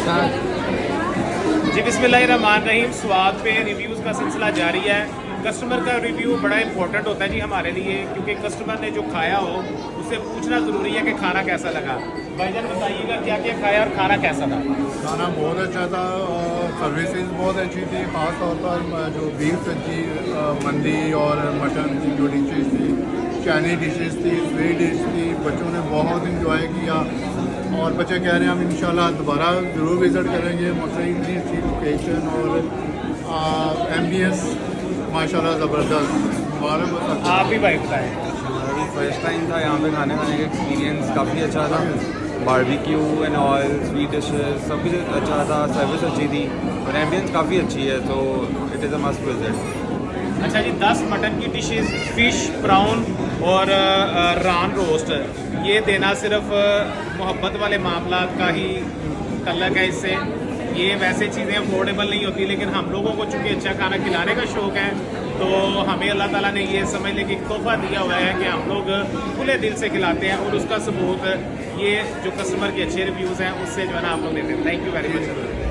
जी बिस्मिल्लाहिर्रहमानिर्रहीम। स्वाद पे रिव्यूज़ का सिलसिला जारी है। कस्टमर का रिव्यू बड़ा इंपॉर्टेंट होता है जी हमारे लिए, क्योंकि कस्टमर ने जो खाया हो उससे पूछना ज़रूरी है कि खाना कैसा लगा। भाईजान बताइएगा क्या क्या खाया और खाना कैसा था? खाना बहुत अच्छा था और सर्विसेज बहुत अच्छी थी। ख़ास तौर पर जो बीफ थी, मंदी और मटन की जो डिशेज थी, चाइनीज डिशेज थी, स्वीट डिश थी, बच्चों ने बहुत इंजॉय किया और बच्चे कह रहे हैं हम इंशाल्लाह दोबारा ज़रूर विज़िट करेंगे। मतलब इतनी अच्छी लोकेशन और एम्बियंस माशाल्लाह ज़बरदस्त। हमारा आप भी भाई बताएं। अभी फर्स्ट टाइम था यहाँ पे खाने खाने का एक्सपीरियंस काफ़ी अच्छा था। Barbecue and all sweet dishes सब कुछ अच्छा था, सर्विस अच्छी थी और एम्बियंस काफ़ी अच्छी है, तो it is a must visit. अच्छा जी, 10 मटन की डिशेस, फ़िश, प्राउन और रान रोस्ट, ये देना सिर्फ मोहब्बत वाले मामलात का ही तल्लक है। इससे ये वैसे चीज़ें अफोर्डेबल नहीं होती, लेकिन हम लोगों को चूँकि अच्छा खाना खिलाने का शौक़ है तो हमें अल्लाह ताला ने ये समझ लें कि एक तोहफ़ा दिया हुआ है कि हम लोग खुले दिल से खिलाते हैं, और उसका सबूत ये जो कस्टमर के अच्छे रिव्यूज़ हैं उससे जो है ना आप लोग देते हैं। Thank you very much.